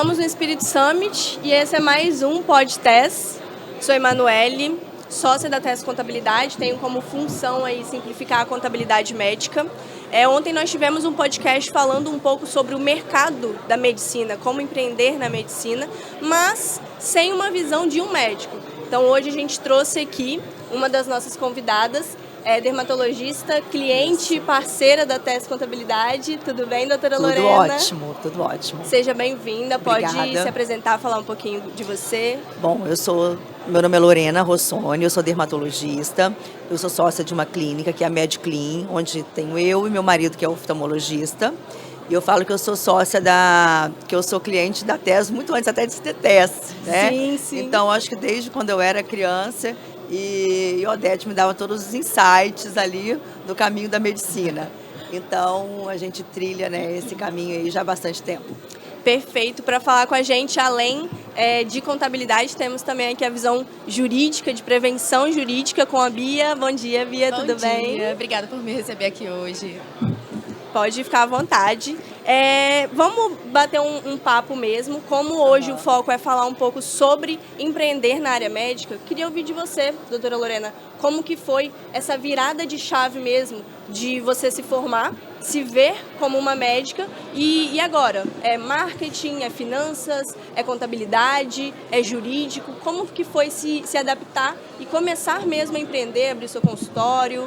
Estamos no Spirit Summit e esse é mais um podcast. Sou Emanuele, sócia da TES Contabilidade, tenho como função aí simplificar a contabilidade médica. Ontem nós tivemos um podcast falando um pouco sobre o mercado da medicina, como empreender na medicina, mas sem uma visão de um médico. Então hoje a gente trouxe aqui uma das nossas convidadas, dermatologista, cliente e parceira da TES Contabilidade. Tudo bem, doutora Lorena? Tudo ótimo. Seja bem-vinda. Pode Obrigada. se apresentar, falar um pouquinho de você. Bom, meu nome é Lorena Rossoni, eu sou dermatologista, eu sou sócia de uma clínica que é a MedClean, onde tenho eu e meu marido, que é oftalmologista. E eu falo que eu sou que eu sou cliente da TES muito antes até de ter TES, né? Sim. Então, acho que desde quando eu era criança, e Odete me dava todos os insights ali do caminho da medicina. Então, a gente trilha, né, esse caminho aí já há bastante tempo. Perfeito. Para falar com a gente, além de contabilidade, temos também aqui a visão jurídica, de prevenção jurídica com a Bia. Bom dia, Bia, tudo bem? Bom dia, obrigada por me receber aqui hoje. Pode ficar à vontade. Vamos bater um papo mesmo. Como hoje o foco é falar um pouco sobre empreender na área médica, queria ouvir de você, doutora Lorena, como que foi essa virada de chave mesmo, de você se formar, se ver como uma médica e agora? É marketing, é finanças, é contabilidade, é jurídico? Como que foi se adaptar e começar mesmo a empreender, abrir seu consultório?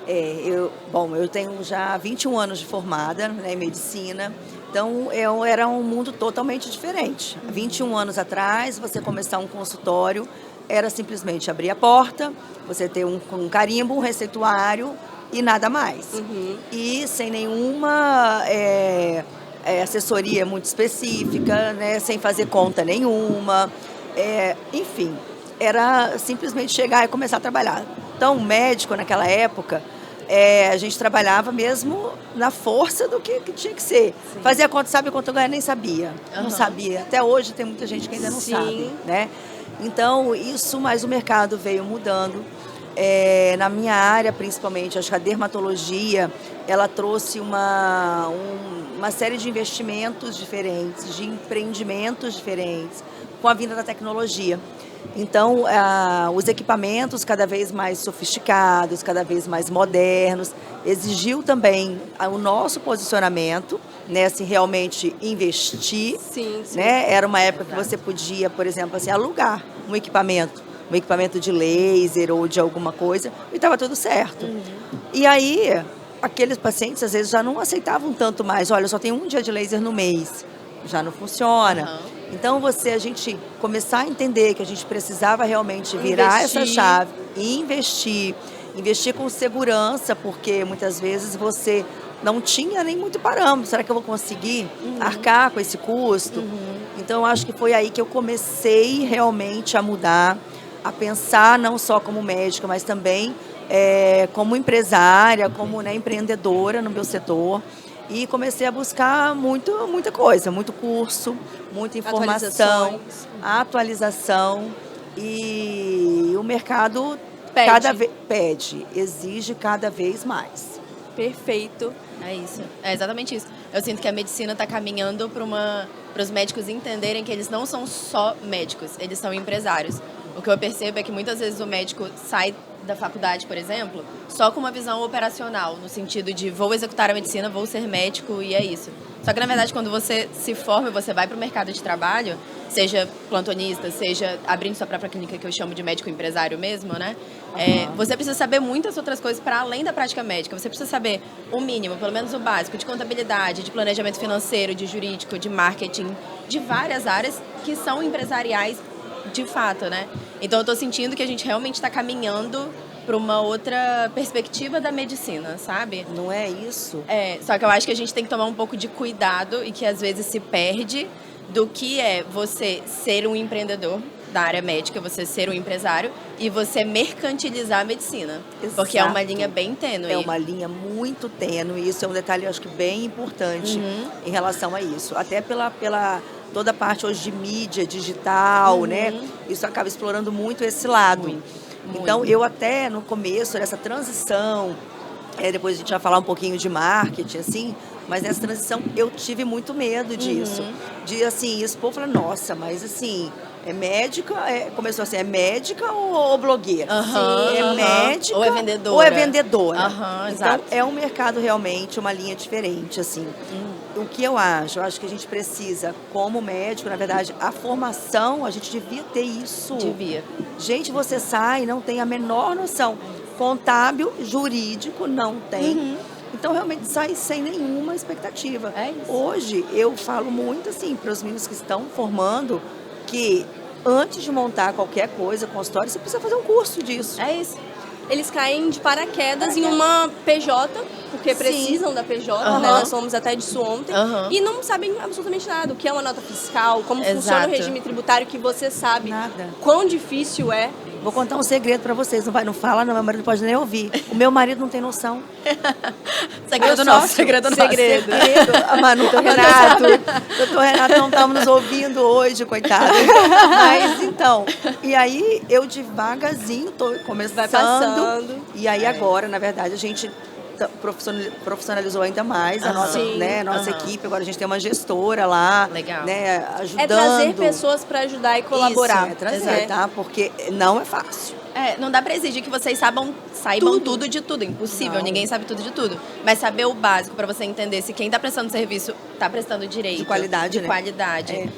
Eu tenho já 21 anos de formada, né, em medicina, então era um mundo totalmente diferente. 21 anos atrás, você começar um consultório era simplesmente abrir a porta, você ter um carimbo, um receituário e nada mais. E sem nenhuma assessoria muito específica, né, sem fazer conta nenhuma, enfim, era simplesmente chegar e começar a trabalhar. Então, o médico naquela época, a gente trabalhava mesmo na força do que tinha que ser. Sim. Fazia conta, sabe quanto eu ganhava? Nem sabia. Não sabia. Até hoje tem muita gente que ainda não sabe, né? Então, mas o mercado veio mudando. Na minha área, principalmente, acho que a dermatologia, ela trouxe uma série de investimentos diferentes, de empreendimentos diferentes, com a vinda da tecnologia. Então, os equipamentos cada vez mais sofisticados, cada vez mais modernos, exigiu também o nosso posicionamento, né, assim, realmente investir. Sim. Né? Era uma época que você podia, por exemplo, assim, alugar um equipamento de laser ou de alguma coisa, e estava tudo certo. E aí, aqueles pacientes às vezes já não aceitavam tanto mais. Olha, eu só tenho um dia de laser no mês. Já não funciona. Então, a gente começar a entender que a gente precisava realmente virar essa chave e investir com segurança, porque muitas vezes você não tinha nem muito parâmetro. Será que eu vou conseguir arcar com esse custo? Então, eu acho que foi aí que eu comecei realmente a mudar, a pensar não só como médica, mas também como empresária, como, né, empreendedora no meu setor. E comecei a buscar muita coisa, muito curso, muita informação, atualização. E o mercado exige cada vez mais. Perfeito. É isso, é exatamente isso. Eu sinto que a medicina está caminhando para os médicos entenderem que eles não são só médicos, eles são empresários. O que eu percebo é que muitas vezes o médico sai da faculdade, por exemplo, só com uma visão operacional, no sentido de vou executar a medicina, vou ser médico e é isso. Só que, na verdade, quando você se forma e você vai para o mercado de trabalho, seja plantonista, seja abrindo sua própria clínica, que eu chamo de médico empresário mesmo, né? Você precisa saber muitas outras coisas para além da prática médica. Você precisa saber o mínimo, pelo menos o básico, de contabilidade, de planejamento financeiro, de jurídico, de marketing, de várias áreas que são empresariais de fato, né? Então, eu estou sentindo que a gente realmente está caminhando para uma outra perspectiva da medicina, sabe? Não é isso? Só que eu acho que a gente tem que tomar um pouco de cuidado e que às vezes se perde do que é você ser um empreendedor da área médica, você ser um empresário e você mercantilizar a medicina. Exato. Porque é uma linha bem tênue. É uma linha muito tênue e isso é um detalhe, eu acho que bem importante em relação a isso. Até pela toda a parte hoje de mídia digital, né? Isso acaba explorando muito esse lado. Muito. Então, eu até no começo dessa transição Depois a gente vai falar um pouquinho de marketing, assim, mas nessa transição eu tive muito medo disso. De, assim, expor, falar, nossa, mas assim, é médica, começou assim, é médica ou blogueira? É médica ou é vendedora. Ou é vendedora. Então, exato. é um mercado realmente, uma linha diferente, assim. O que eu acho? Eu acho que a gente precisa, como médico, na verdade, a formação, a gente devia ter isso. Devia. Gente, você sai, não tem a menor noção. Contábil, jurídico, não tem. Então, realmente, sai sem nenhuma expectativa. É isso. Hoje, eu falo muito, assim, para os meninos que estão formando, que antes de montar qualquer coisa, consultório, você precisa fazer um curso disso. É isso. Eles caem de paraquedas em uma PJ, porque precisam da PJ, né? Nós fomos até disso ontem, e não sabem absolutamente nada. O que é uma nota fiscal, como funciona o regime tributário, que você sabe. Nada. Quão difícil é. Vou contar um segredo pra vocês, não fala não, meu marido não pode nem ouvir. O meu marido não tem noção. Segredo nosso, segredo nosso. Segredo. A Manu, doutor Renato não estava nos ouvindo hoje, coitado. Mas então, e aí eu devagarzinho tô começando. Vai passando. E aí agora, na verdade, a gente profissionalizou ainda mais a nossa equipe. Agora a gente tem uma gestora lá, né, ajudando. É trazer pessoas para ajudar e colaborar. Isso, trazer, tá? Porque não é fácil. Não dá pra exigir que vocês saibam tudo de tudo. Impossível, Não. ninguém sabe tudo de tudo. Mas saber o básico pra você entender se quem tá prestando serviço tá prestando direito. De qualidade, né? Qualidade.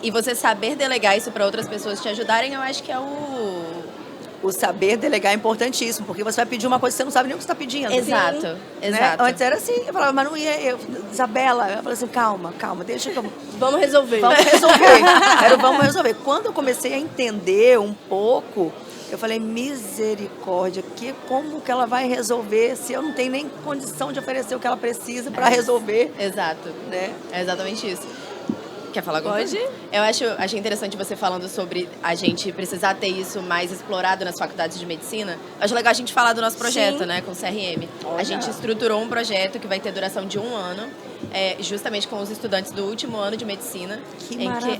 E você saber delegar isso pra outras pessoas te ajudarem, eu acho que é O saber delegar é importantíssimo, porque você vai pedir uma coisa que você não sabe nem o que você está pedindo. Exato, né? exato. Antes era assim, eu falava, mas não ia, Isabela, eu falava assim, calma, deixa que eu... Vamos resolver. Vamos resolver. Vamos resolver. Quando eu comecei a entender um pouco, eu falei, misericórdia, como que ela vai resolver se eu não tenho nem condição de oferecer o que ela precisa para resolver? Exato. Né? É exatamente isso. Quer falar alguma coisa? Eu achei interessante você falando sobre a gente precisar ter isso mais explorado nas faculdades de medicina. Eu acho legal a gente falar do nosso projeto, né, com o CRM. Olha. A gente estruturou um projeto que vai ter duração de 1 ano, justamente com os estudantes do último ano de medicina. Que maravilha!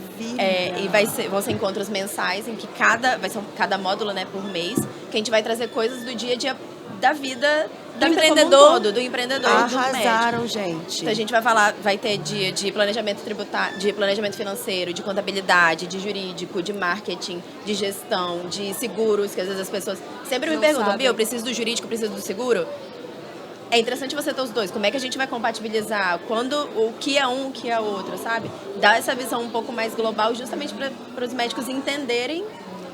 E vão ser encontros mensais, em que cada módulo, né, por mês, que a gente vai trazer coisas do dia a dia da vida do empreendedor, do empreendedor, Arrasaram, do médico. gente. Então a gente vai ter dia de planejamento tributário, de planejamento financeiro, de contabilidade, de jurídico, de marketing, de gestão, de seguros, que às vezes as pessoas sempre me perguntam, Bia, eu preciso do jurídico, eu preciso do seguro? É interessante você ter os dois. Como é que a gente vai compatibilizar? O que é um, o que é outro, sabe? Dar essa visão um pouco mais global, justamente para os médicos entenderem.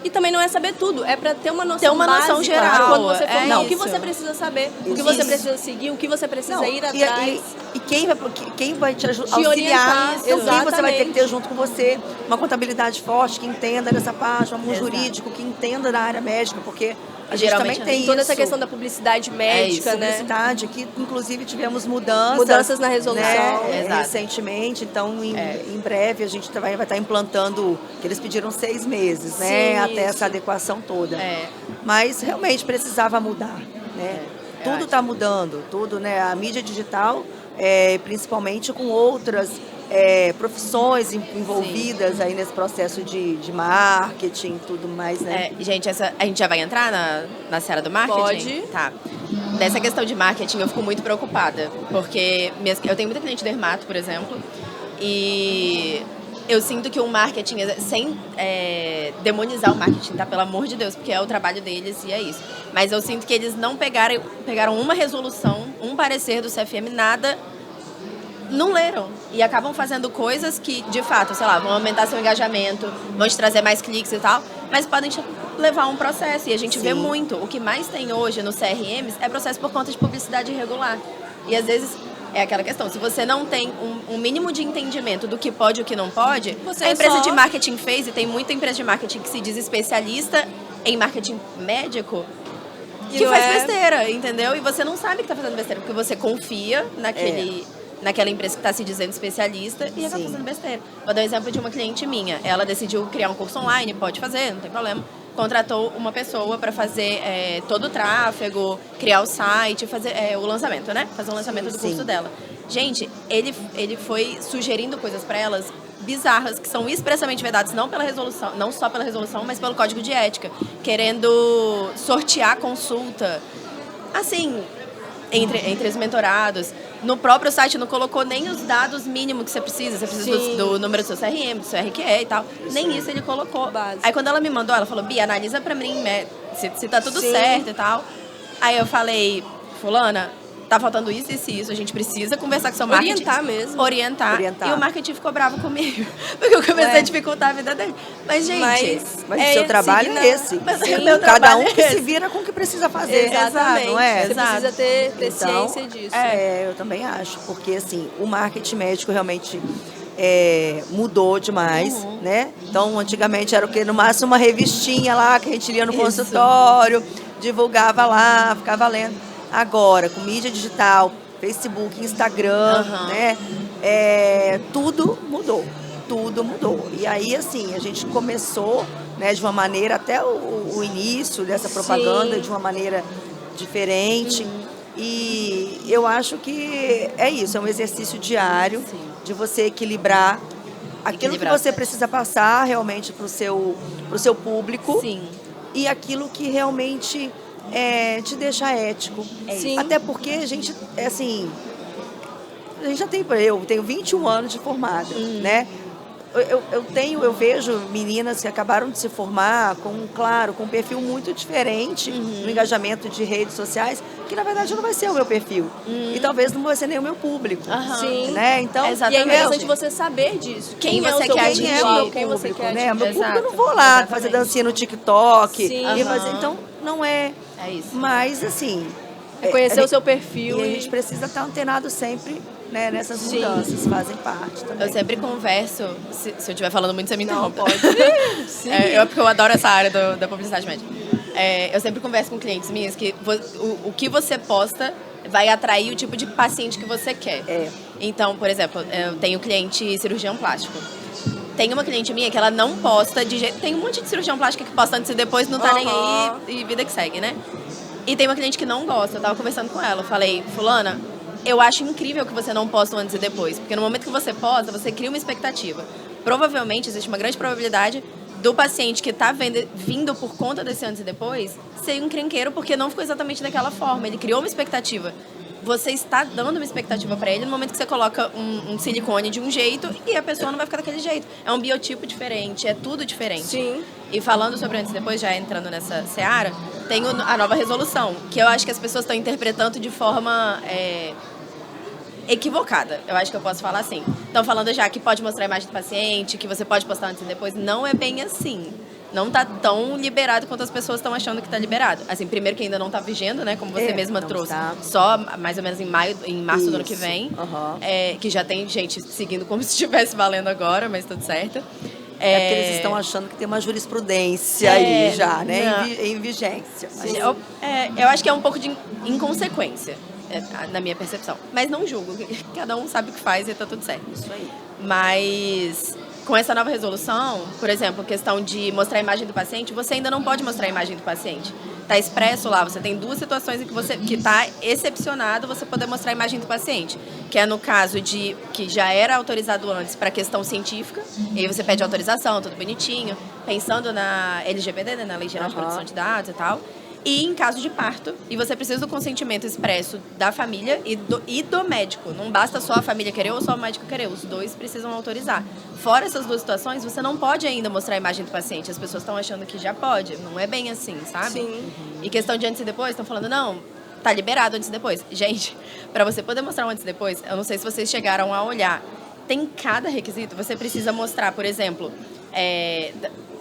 E também não é saber tudo, é para ter uma noção ter uma noção básica, geral. Quando você for, o que isso. você precisa saber, o que você precisa seguir, o que você precisa ir atrás. E quem vai te auxiliar, orientar, quem você vai ter que exatamente. ter junto com você uma contabilidade forte, que entenda dessa parte, um jurídico, que entenda da área médica, porque a gente Geralmente também tem toda isso. essa questão da publicidade médica, né? Publicidade, que inclusive tivemos mudanças. Mudanças na resolução. Né, recentemente, então em breve a gente vai estar implantando, que eles pediram 6 meses, né? Sim, até isso. essa adequação toda. Mas realmente precisava mudar, né? Tudo está mudando, tudo, né? A mídia digital, principalmente com outras profissões envolvidas aí nesse processo de marketing e tudo mais, né? Gente, a gente já vai entrar na seara do marketing? Pode. Tá. Nessa questão de marketing, eu fico muito preocupada, porque eu tenho muita cliente dermato, por exemplo, e eu sinto que o marketing, sem demonizar o marketing, tá? Pelo amor de Deus, porque é o trabalho deles e é isso. Mas eu sinto que eles não pegaram uma resolução, um parecer do CFM, nada, não leram. E acabam fazendo coisas que, de fato, sei lá, vão aumentar seu engajamento, vão te trazer mais cliques e tal, mas podem te levar a um processo. E a gente vê muito. O que mais tem hoje no CRMs é processo por conta de publicidade irregular. E às vezes é aquela questão, se você não tem um mínimo de entendimento do que pode e o que não pode, a empresa de marketing fez, e tem muita empresa de marketing que se diz especialista em marketing médico, que faz besteira, entendeu? E você não sabe que está fazendo besteira, porque você confia naquela empresa que está se dizendo especialista e acaba fazendo besteira. Vou dar um exemplo de uma cliente minha. Ela decidiu criar um curso online, pode fazer, não tem problema. Contratou uma pessoa para fazer todo o tráfego, criar o site, fazer o lançamento, né? Fazer o lançamento do curso dela. Gente, ele foi sugerindo coisas para elas bizarras, que são expressamente vedadas não pela resolução, não só pela resolução, mas pelo código de ética, querendo sortear consulta. Assim, entre os mentorados. No próprio site não colocou nem os dados mínimos que você precisa. Você precisa do número do seu CRM, do seu RQE e tal. Nem isso ele colocou. Básico. Aí quando ela me mandou, ela falou, Bia, analisa pra mim se tá tudo certo e tal. Aí eu falei, fulana, tá faltando isso, a gente precisa conversar com o seu marketing. Orientar mesmo. Orientar. E o marketing ficou bravo comigo, porque eu comecei a dificultar a vida dele. Mas, gente... Mas o seu trabalho é esse. Cada um que se vira com o que precisa fazer. Exatamente. Não é? Você precisa ter Então, ciência disso. Eu também acho. Porque, assim, o marketing médico realmente... mudou demais, né? Então, antigamente era o quê? No máximo uma revistinha lá que a gente lia no consultório, divulgava lá, ficava lendo. Agora, com mídia digital, Facebook, Instagram, né? Tudo mudou. Tudo mudou. E aí, assim, a gente começou, né, de uma maneira, até o início dessa propaganda, de uma maneira diferente. E eu acho que é isso, é um exercício diário de você equilibrar aquilo que você precisa passar realmente pro seu público e aquilo que realmente te deixa ético. Até porque a gente, assim, eu tenho 21 anos de formada, né? Eu vejo meninas que acabaram de se formar com um perfil muito diferente no engajamento de redes sociais, que na verdade não vai ser o meu perfil. E talvez não vai ser nem o meu público. Né? Então, e é interessante você saber disso. Quem você quer atingir. Quem você quer atingir. Né? Meu público, eu não vou lá fazer dancinha no TikTok. Então, não é. É isso. Mas, assim... conhecer o seu perfil. E a gente precisa estar antenado sempre, né, nessas mudanças, fazem parte também. Eu sempre converso, se eu estiver falando muito, você me interrompe. Pode. Porque eu adoro essa área da publicidade médica. Eu sempre converso com clientes minhas que o que você posta vai atrair o tipo de paciente que você quer. Então, por exemplo, eu tenho cliente cirurgião plástico. Tem uma cliente minha que ela não posta de jeito... Tem um monte de cirurgião plástico que posta antes e depois, não tá nem aí, e vida que segue, né? E tem uma cliente que não gosta, eu tava conversando com ela, eu falei, fulana, eu acho incrível que você não posta o antes e depois, porque no momento que você posta, você cria uma expectativa. Provavelmente, existe uma grande probabilidade do paciente que está vindo por conta desse antes e depois ser um encrenqueiro, porque não ficou exatamente daquela forma, ele criou uma expectativa. Você está dando uma expectativa para ele no momento que você coloca um silicone de um jeito e a pessoa não vai ficar daquele jeito. É um biotipo diferente, é tudo diferente. Sim. E falando sobre antes e depois, já entrando nessa seara, tem a nova resolução, que eu acho que as pessoas estão interpretando de forma equivocada. Eu acho que eu posso falar assim. Estão falando já que pode mostrar a imagem do paciente, que você pode postar antes e depois. Não é bem assim. Não está tão liberado quanto as pessoas estão achando que está liberado. Assim, primeiro que ainda não está vigendo, né? Como você mesma trouxe. Só mais ou menos em março do ano que vem. Que já tem gente seguindo como se estivesse valendo agora, mas tudo certo. Porque eles estão achando que tem uma jurisprudência aí já, né? Em vigência. Eu acho que é um pouco de inconsequência, na minha percepção. Mas não julgo. Cada um sabe o que faz e tá tudo certo. Isso aí. Mas... com essa nova resolução, por exemplo, questão de mostrar a imagem do paciente, você ainda não pode mostrar a imagem do paciente. Está expresso lá, você tem duas situações em que está excepcionado você poder mostrar a imagem do paciente, que é no caso de que já era autorizado antes para questão científica, e aí você pede autorização, tudo bonitinho, pensando na LGPD, né, na Lei Geral de Proteção de Dados e tal. E em caso de parto, e você precisa do consentimento expresso da família e do médico. Não basta só a família querer ou só o médico querer, os dois precisam autorizar. Fora essas duas situações, você não pode ainda mostrar a imagem do paciente. As pessoas estão achando que já pode, não é bem assim, sabe? Sim. E questão de antes e depois, estão falando, não, tá liberado antes e depois. Gente, para você poder mostrar um antes e depois, eu não sei se vocês chegaram a olhar, tem cada requisito, você precisa mostrar, por exemplo...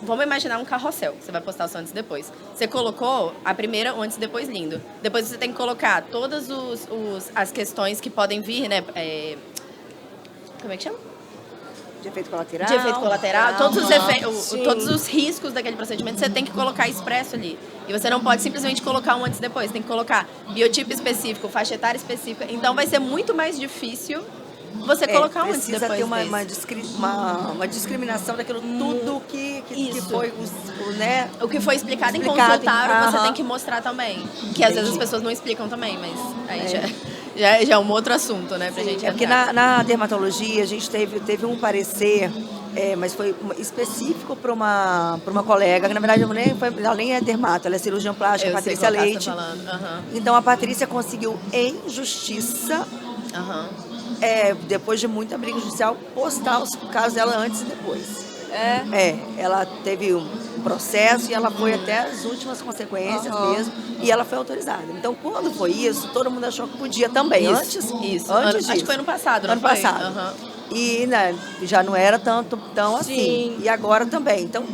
vamos imaginar um carrossel, você vai postar o seu antes e depois. Você colocou a primeira, o antes e depois lindo. Depois você tem que colocar todas as questões que podem vir, né? Como é que chama? De efeito colateral. De efeito colateral. Todos os riscos daquele procedimento você tem que colocar expresso ali. E você não pode simplesmente colocar um antes e depois. Tem que colocar biotipo específico, faixa etária específica. Então vai ser muito mais difícil você colocar um antes e depois. Precisa ter uma discriminação daquilo tudo que foi né? O que foi explicado em consultório, você tem que mostrar também. Que às vezes as pessoas não explicam também, mas aí já é um outro assunto, né, pra gente porque na dermatologia a gente teve um parecer Mas foi específico para uma colega, que na verdade ela nem é dermato, ela é cirurgiã plástica, Eu sei Patrícia qual caso Leite. tá falando. Aham. Então a Patrícia conseguiu, em justiça, Aham. depois de muita briga judicial, postar os casos dela antes e depois. Ela teve um processo e ela foi até as últimas consequências mesmo, e ela foi autorizada. Então, quando foi isso, todo mundo achou que podia também. Antes disso. Acho que foi ano passado, não ano foi? passado. Aham. E né, já não era tão assim. Sim. E agora também. Então,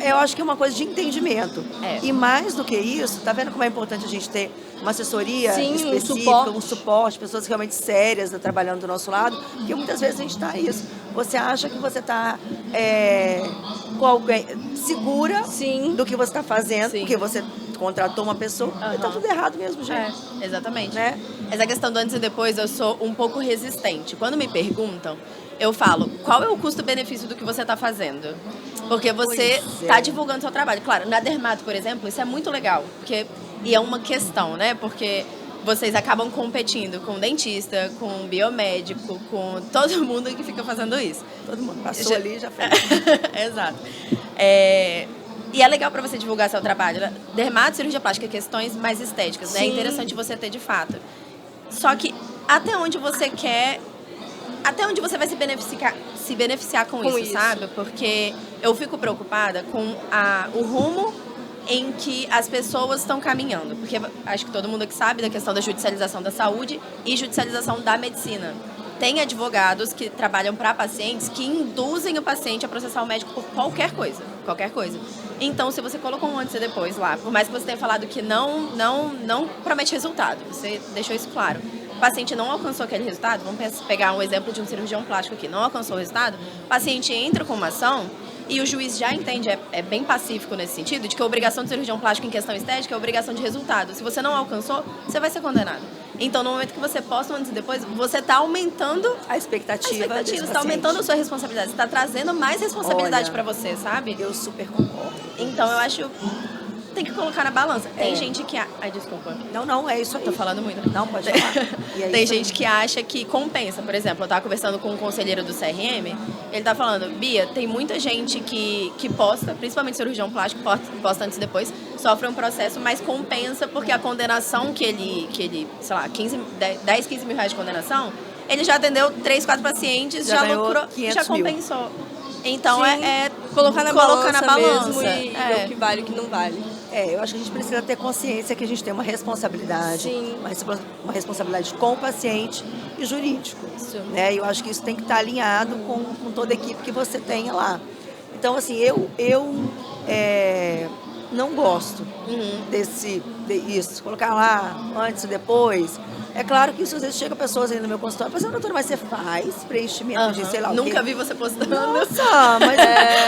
eu acho que é uma coisa de entendimento. E mais do que isso, tá vendo como é importante a gente ter uma assessoria específica, um suporte, pessoas realmente sérias trabalhando do nosso lado, porque muitas vezes a gente está isso. Você acha que você está com alguém segura do que você está fazendo, porque você contratou uma pessoa, e está tudo errado mesmo, gente. Exatamente. Né? Essa questão do antes e depois, eu sou um pouco resistente. Quando me perguntam, eu falo, qual é o custo-benefício do que você está fazendo? Porque você está divulgando seu trabalho. Claro, na Dermato, por exemplo, isso é muito legal. E é uma questão, né? Porque vocês acabam competindo com dentista, com biomédico, com todo mundo que fica fazendo isso. Todo mundo passou ali e já foi. Exato. E é legal para você divulgar seu trabalho. Dermato, cirurgia plástica, questões mais estéticas, né? É interessante você ter de fato. Só que até onde você quer... Até onde você vai se beneficiar com isso, sabe? Porque eu fico preocupada com o rumo em que as pessoas estão caminhando. Porque acho que todo mundo aqui sabe da questão da judicialização da saúde e judicialização da medicina. Tem advogados que trabalham para pacientes que induzem o paciente a processar o médico por qualquer coisa. Qualquer coisa. Então, se você colocou um antes e depois lá, por mais que você tenha falado que não promete resultado, você deixou isso claro. O paciente não alcançou aquele resultado, vamos pegar um exemplo de um cirurgião plástico aqui, não alcançou o resultado, o paciente entra com uma ação e o juiz já entende, é bem pacífico nesse sentido, de que a obrigação do cirurgião plástico em questão estética é a obrigação de resultado. Se você não alcançou, você vai ser condenado. Então, no momento que você posta um antes e depois, você está aumentando a expectativa. Você está aumentando a sua responsabilidade, você está trazendo mais responsabilidade para você, sabe? Eu super concordo. Então, eu acho... Tem que colocar na balança. Tem gente que... Ai, desculpa. Não, é isso aí. Tô falando muito. Não, pode falar. Tem gente que acha que compensa. Por exemplo, eu tava conversando com um conselheiro do CRM, ele tá falando, Bia, tem muita gente que posta, principalmente cirurgião plástico, posta antes e depois, sofre um processo, mas compensa porque a condenação que ele sei lá, 10, 15 mil reais de condenação, ele já atendeu 3, 4 pacientes, já lucrou, já compensou. Então, colocar na balança mesmo e ver o que vale e o que não vale. Eu acho que a gente precisa ter consciência que a gente tem uma responsabilidade, uma responsabilidade com o paciente e jurídico. Né? E eu acho que isso tem que estar alinhado com toda a equipe que você tenha lá. Então, assim, eu não gosto disso, colocar lá antes e depois. É claro que isso às vezes chega pessoas aí no meu consultório, mas doutora, mas você faz preenchimento de sei lá o quê? Nunca vi você postando. Nossa, mas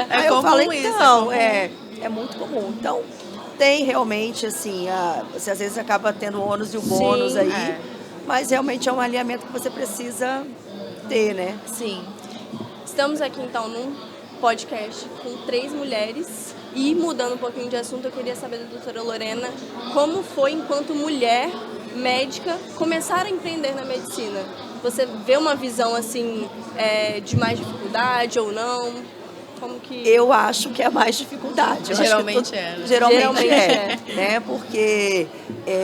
aí eu falo, então, é muito comum. Então, tem realmente, assim, você às vezes acaba tendo o ônus e o bônus aí, mas realmente é um alinhamento que você precisa ter, né? Sim. Estamos aqui, então, num podcast com 3 mulheres e, mudando um pouquinho de assunto, eu queria saber da doutora Lorena como foi, enquanto mulher médica, começar a empreender na medicina. Você vê uma visão, assim, de mais dificuldade ou não? Como que... Eu acho que é mais dificuldade. Geralmente Geralmente é. Né? Porque,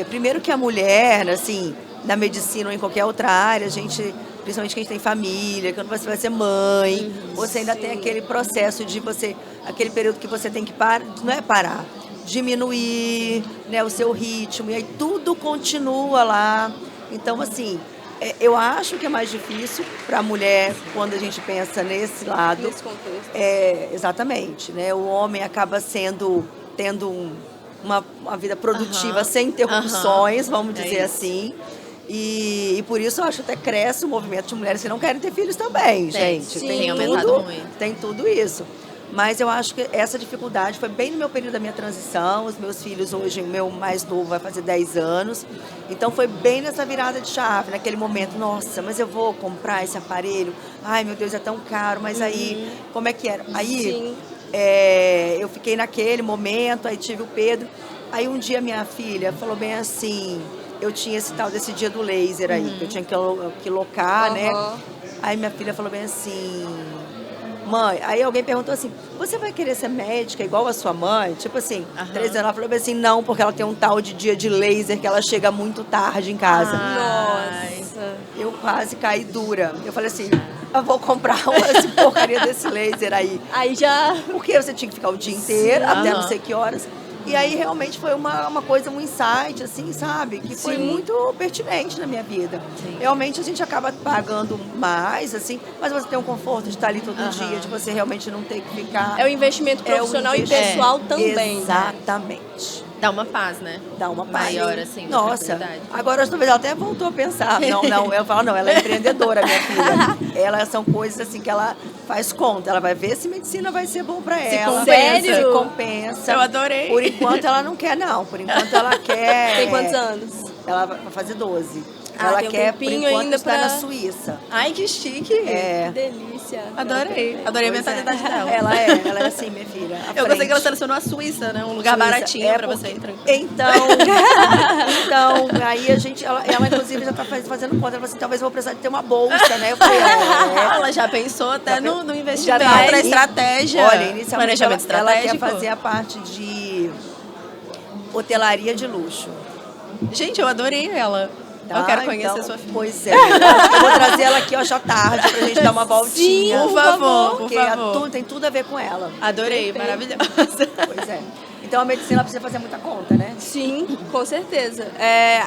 primeiro que a mulher, assim, na medicina ou em qualquer outra área, principalmente quem tem família, quando você vai ser mãe, você ainda tem aquele processo de aquele período que você tem que parar, diminuir, né, o seu ritmo, e aí tudo continua lá. Então, assim, eu acho que é mais difícil para a mulher quando a gente pensa nesse lado. Nesse contexto. Exatamente, né? O homem acaba tendo uma vida produtiva sem interrupções, vamos dizer assim. E por isso eu acho que até cresce o movimento de mulheres que não querem ter filhos também, gente. Tem aumentado muito. Tem tudo isso. Mas eu acho que essa dificuldade foi bem no meu período da minha transição. Os meus filhos hoje, o meu mais novo vai fazer 10 anos. Então foi bem nessa virada de chave, naquele momento, nossa, mas eu vou comprar esse aparelho? Ai, meu Deus, é tão caro, mas aí, como é que era? Aí eu fiquei naquele momento, aí tive o Pedro. Aí um dia minha filha falou bem assim, eu tinha esse tal desse dia do laser aí, que eu tinha que locar, né? Aí minha filha falou bem assim, mãe, aí alguém perguntou assim, você vai querer ser médica igual a sua mãe? Tipo assim, 13 anos, ela falou assim, não, porque ela tem um tal de dia de laser que ela chega muito tarde em casa. Nossa. Eu quase caí dura. Eu falei assim, eu vou comprar essa porcaria desse laser aí. Aí já... Porque você tinha que ficar o dia inteiro, até não sei que horas. E aí, realmente, foi uma coisa, um insight, assim, sabe? Que foi muito pertinente na minha vida. Sim. Realmente, a gente acaba pagando mais, assim, mas você tem um conforto de estar ali todo dia, de você realmente não ter que ficar... É o investimento profissional e pessoal também. Exatamente. Dá uma paz, né? Dá uma paz. Maior, assim, Nossa, tranquilidade. agora talvez ela até voltou a pensar. Não, eu falo, não, ela é empreendedora, minha filha. Elas são coisas assim que ela faz conta. Ela vai ver se medicina vai ser bom pra ela. compensa. Se compensa. Eu adorei. Por enquanto ela não quer, não. Por enquanto ela quer... Tem quantos anos? Ela vai fazer 12. Ah, Ela tem um quer, por tempinho enquanto, ainda estar pra- na Suíça. Ai, que chique. É. Que delícia. Adorei. Adorei a Pois mentalidade é. dela. Ela é assim, minha filha. à Eu gostei que ela frente. selecionou a Suíça, né? Um lugar Suíça. baratinho pra porque- você ir tranquilo. Então, aí a gente, ela inclusive já tá fazendo conta. Ela falou assim, talvez eu vou precisar de ter uma bolsa, né? Eu falei, Ela já pensou até no já investimento, tá na aí. estratégia. Olha, inicialmente planejamento ela quer estratégico. fazer a parte de hotelaria de luxo. Gente, eu adorei ela. Tá? Eu quero conhecer Então, sua filha. Pois é. Eu vou trazer ela aqui hoje à tarde pra gente dar uma voltinha. Por favor, por Porque favor. tem tudo a ver com ela. Adorei, maravilhosa. Pois é. Então a medicina precisa fazer muita conta, né? Sim, com certeza.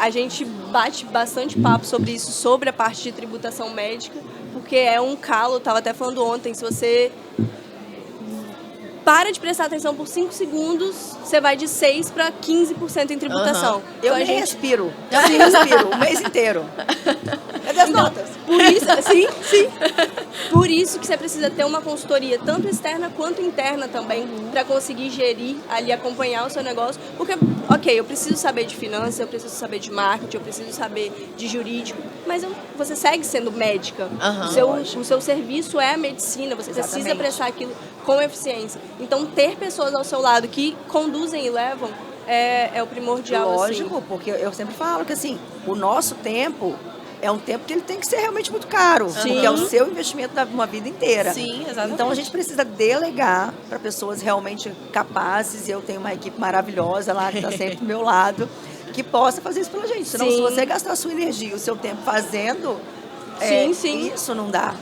A gente bate bastante papo sobre isso, sobre a parte de tributação médica, porque é um calo, eu estava até falando ontem, se você para de prestar atenção por 5 segundos, você vai de 6% para 15% em tributação. Uhum. Eu Então, nem respiro. Eu nem respiro o mês inteiro. Cadê as notas? Por isso, sim. Por isso que você precisa ter uma consultoria, tanto externa quanto interna também, para conseguir gerir ali, acompanhar o seu negócio. Porque, ok, eu preciso saber de finanças, eu preciso saber de marketing, eu preciso saber de jurídico, mas você segue sendo médica. Uhum. O seu serviço é a medicina, você precisa Exatamente. prestar aquilo com eficiência. Então, ter pessoas ao seu lado que conduzem e levam é o primordial. Lógico, assim. porque eu sempre falo que assim, o nosso tempo é um tempo que ele tem que ser realmente muito caro. Sim. Porque é o seu investimento da uma vida inteira. Sim, exatamente. Então a gente precisa delegar para pessoas realmente capazes, e eu tenho uma equipe maravilhosa lá que está sempre do meu lado, que possa fazer isso pela gente. Senão, Sim. se você gastar a sua energia, o seu tempo fazendo, Sim. isso não dá.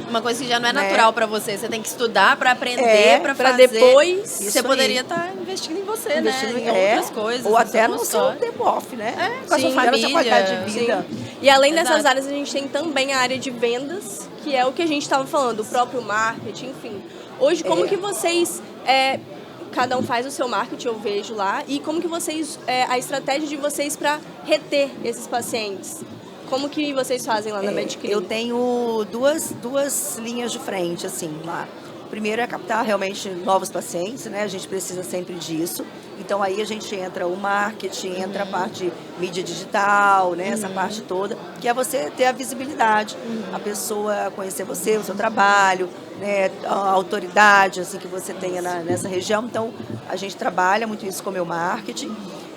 Uma coisa que já não é Né? natural pra você. Você tem que estudar pra aprender, pra pra fazer. depois- Você Isso poderia aí. estar investindo em você, Investindo né? em Em outras coisas. ou até no seu consultório. tempo off, né? Com a sim, sua família, a sua qualidade de família, vida. E além dessas Exato. áreas, a gente tem também a área de vendas, que é o que a gente estava falando, o próprio marketing, enfim. Hoje, como que vocês... cada um faz o seu marketing, eu vejo lá, e como que vocês... a estratégia de vocês para reter esses pacientes? Como que vocês fazem lá na Mediclinic? Eu tenho duas linhas de frente, assim, lá. Primeiro é captar realmente novos pacientes, né? A gente precisa sempre disso. Então aí a gente entra o marketing, entra a parte de mídia digital, né? Essa parte toda, que é você ter a visibilidade, a pessoa conhecer você, o seu trabalho, né? A autoridade assim que você tenha nessa região. Então a gente trabalha muito isso com o meu marketing.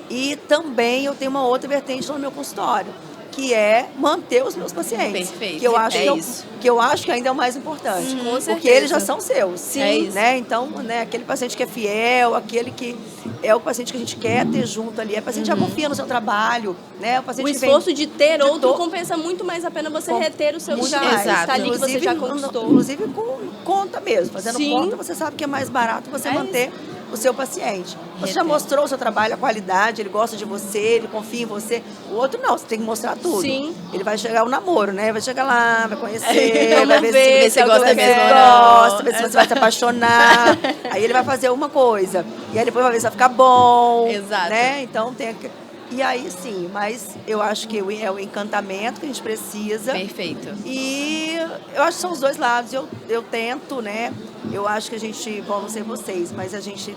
E também eu tenho uma outra vertente no meu consultório, que é manter os meus pacientes. Perfeito. Que eu acho É que, isso. que eu acho que ainda é o mais importante. Com Porque certeza. eles já são seus. Sim. É isso. Né? Então, né, aquele paciente que é fiel, aquele que é o paciente que a gente quer ter junto ali, é o paciente que já confia no seu trabalho, né? O paciente O que vem esforço de ter de outro to- compensa muito mais a pena você Com- reter o seu muito já mais. está ali que você já Inclusive, conquistou. Inclusive com conta mesmo. Fazendo Sim. conta, você sabe que é mais barato você É manter o seu paciente. Você já Reter. mostrou o seu trabalho, a qualidade, ele gosta de você, ele confia em você. O outro não, você tem que mostrar tudo. Sim. Ele vai chegar ao namoro, né? Vai chegar lá, vai conhecer, Vamos vai ver ver se é o que gosta você mesmo ou gosta, não. ver se você vai se apaixonar. Aí ele vai fazer uma coisa. E aí depois vai ver se vai ficar bom. Exato. Né? Então tem que... E aí sim, mas eu acho que é o encantamento que a gente precisa. Perfeito. E eu acho que são os dois lados. Eu tento, né? Eu acho que a gente, bom, não sei vocês, mas a gente,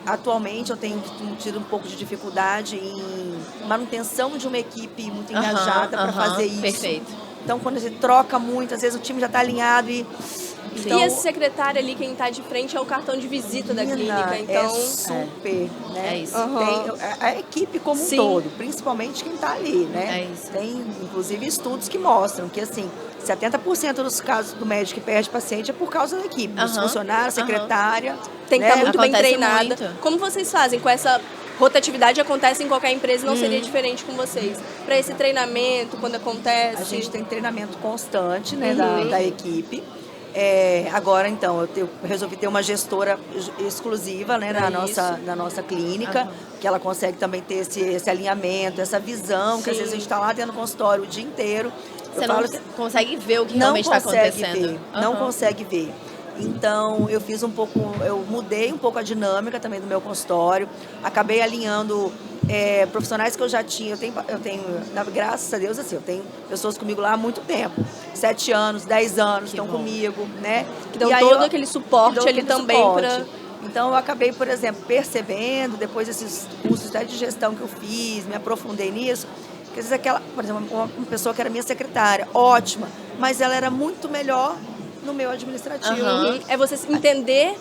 atualmente, eu tenho tido um pouco de dificuldade em manutenção de uma equipe muito engajada para fazer isso. Perfeito. Então, quando a gente troca muito, às vezes o time já está alinhado e Então, e esse secretário ali, quem está de frente, é o cartão de visita da clínica. Então, é super, né? É isso. Tem a equipe como um todo, principalmente quem está ali, né? É isso. Tem, inclusive, estudos que mostram que, assim, 70% dos casos do médico que perde paciente é por causa da equipe. Dos funcionários, secretária. tem que né? estar muito bem Acontece treinada. muito. Como vocês fazem com essa rotatividade? Acontece em qualquer empresa, não seria diferente com vocês. Para esse treinamento, quando acontece... A gente tem treinamento constante, né, da equipe. Agora, então, eu resolvi ter uma gestora exclusiva, né, na nossa clínica, que ela consegue também ter esse alinhamento, essa visão, que às vezes a gente está lá dentro do consultório o dia inteiro. Você não consegue ver o que realmente está acontecendo. Não consegue ver. Então, eu mudei um pouco a dinâmica também do meu consultório, acabei alinhando profissionais que eu já tinha. Eu tenho, graças a Deus, assim, eu tenho pessoas comigo lá há muito tempo, 7 anos, 10 anos, estão comigo, né? Que dão todo aquele suporte ali também para... Então, eu acabei, por exemplo, percebendo, depois desses cursos de gestão que eu fiz, me aprofundei nisso, que às vezes por exemplo, uma pessoa que era minha secretária, ótima, mas ela era muito melhor no meu administrativo. É você entender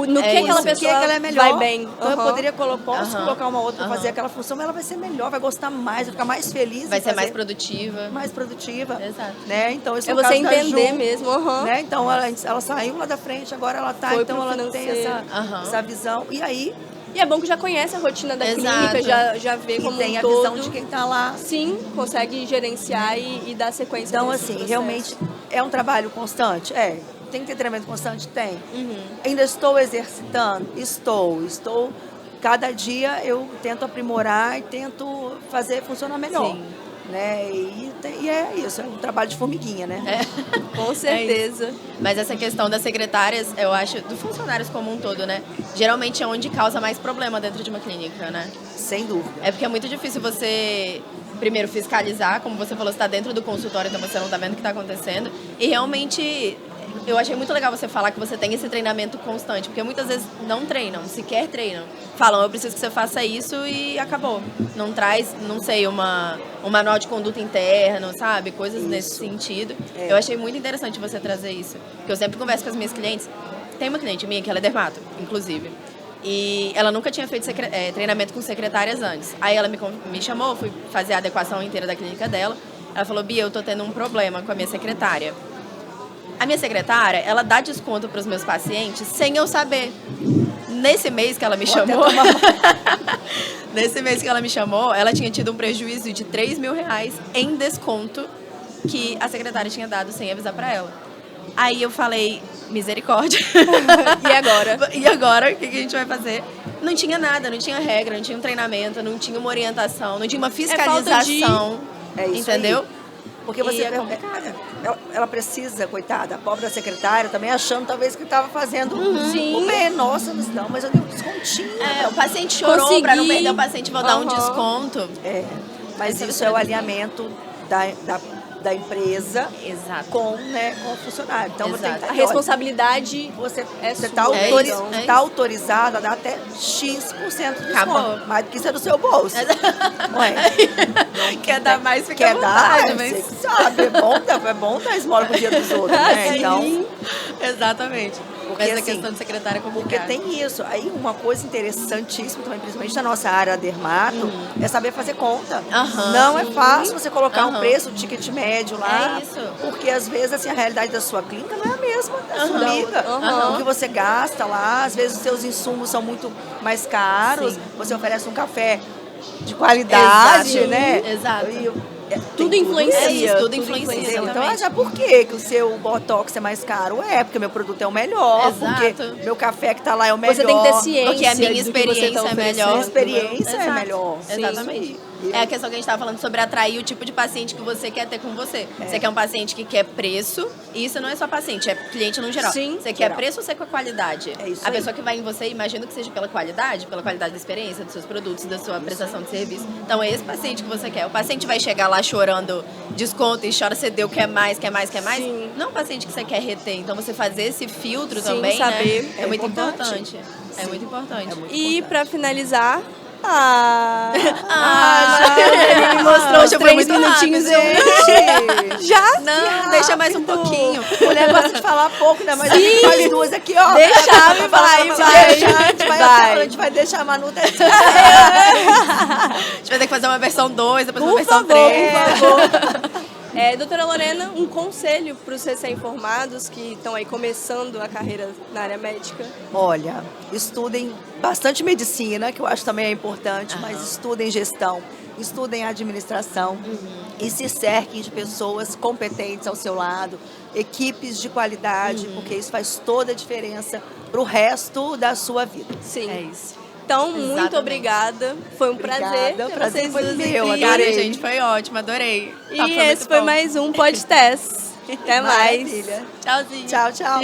no que aquela pessoa ela é melhor, vai bem. Então eu poderia colocar uma outra para fazer aquela função, mas ela vai ser melhor, vai gostar mais, vai ficar mais feliz. Vai ser mais produtiva. Mais produtiva. Exato. Né? Então, isso é você entender mesmo. Né? Então ela saiu lá da frente, agora ela está, então ela tem essa visão. E aí... E é bom que já conhece a rotina da clínica, já vê como tem um a todo. visão de quem está lá. Sim, consegue gerenciar e dar sequência. Então, assim, realmente é um trabalho constante? Tem que ter treinamento constante? Tem. Ainda estou exercitando? Estou. Cada dia eu tento aprimorar e tento fazer funcionar melhor. Sim. Né? E é isso, é um trabalho de formiguinha, né? Com certeza. Mas essa questão das secretárias, eu acho, dos funcionários como um todo, né? Geralmente é onde causa mais problema dentro de uma clínica, né? Sem dúvida. É porque é muito difícil você, primeiro, fiscalizar, como você falou, você está dentro do consultório, então você não está vendo o que está acontecendo. E realmente... Eu achei muito legal você falar que você tem esse treinamento constante, porque muitas vezes não treinam, sequer treinam. Falam, eu preciso que você faça isso e acabou. Não traz, não sei, um manual de conduta interno, sabe? Coisas nesse sentido. Eu achei muito interessante você trazer isso. Porque eu sempre converso com as minhas clientes. Tem uma cliente minha que ela é dermato, inclusive. E ela nunca tinha feito treinamento com secretárias antes. Aí ela me chamou, fui fazer a adequação inteira da clínica dela. Ela falou, Bia, eu tô tendo um problema com a minha secretária. A minha secretária, ela dá desconto para os meus pacientes sem eu saber. Nesse mês que ela me chamou... Nesse mês que ela me chamou, ela tinha tido um prejuízo de R$3.000 em desconto que a secretária tinha dado sem avisar para ela. Aí eu falei, misericórdia. E agora? E agora, o que a gente vai fazer? Não tinha nada, não tinha regra, não tinha um treinamento, não tinha uma orientação, não tinha uma fiscalização. Entendeu? Aí. Porque você ela precisa, coitada, a pobre da secretária também achando talvez que estava fazendo o bem. Nossa, não, mas eu dei um descontinho. O paciente chorou para não perder o paciente, vou dar um desconto. Mas isso é o alinhamento da empresa com o funcionário. Então, você tem que, a responsabilidade você está autorizado a dar até X% de desconto. Acabou. Mais do que isso é do seu bolso. Não é? Quer dar mais, fica Quer à vontade. dar, você sabe. É bom dar esmola pro dia dos outros, né? Então, exatamente. Porque, essa assim, questão de secretária é complicada. Porque tem isso. Aí uma coisa interessantíssima também, principalmente na nossa área dermato, é saber fazer conta. Não é fácil você colocar um preço, um ticket médio lá. É isso. Porque às vezes assim, a realidade da sua clínica não é a mesma da sua amiga. O que você gasta lá, às vezes os seus insumos são muito mais caros. Você oferece um café de qualidade, né? Exato. Tudo influencia. Tudo influencia. Então, por que o seu Botox é mais caro? Porque meu produto é o melhor. Exato. Porque meu café que tá lá é o melhor. Você tem que ter ciência. Porque a minha experiência é melhor. Minha experiência é melhor. Exatamente. É a questão que a gente estava falando sobre atrair o tipo de paciente que você quer ter com você. Você quer um paciente que quer preço, e isso não é só paciente, é cliente no geral. Sim, você quer preço ou você quer qualidade? É isso a aí. pessoa que vai em você, imagino que seja pela qualidade da experiência, dos seus produtos, da sua prestação de serviço. Então é esse paciente que você quer. O paciente vai chegar lá chorando desconto e chora cedeu, quer mais. Sim. Não é um paciente que você quer reter. Então você fazer esse filtro Sim, também, saber. né? É muito importante. É muito importante. E para finalizar, já terminou. mostrou os Poxa, foi 3 muito minutinhos. Gente, Já? Não, deixa mais um pouquinho. mulher gosta de falar pouco, né? Mas aqui faz duas aqui, ó. Deixar e vai, vai. Deixar, a gente vai. Vai. A gente vai deixar a Manu A gente vai ter que fazer uma versão 2, depois uma Por versão favor, 3. por favor. Doutora Lorena, um conselho para os recém-formados que estão aí começando a carreira na área médica? Olha, estudem bastante medicina, que eu acho também é importante, mas estudem gestão, estudem administração e se cerquem de pessoas competentes ao seu lado, equipes de qualidade, porque isso faz toda a diferença para o resto da sua vida. Sim. É isso. Então, muito Exatamente. obrigada. Foi um prazer ter O prazer vocês foi duas meu, aqui. Obrigada, adorei. gente. Foi ótimo, adorei. E Tá, esse muito foi bom. mais um Podcast. Até mais. Maravilha. Tchauzinho. Tchau, tchau.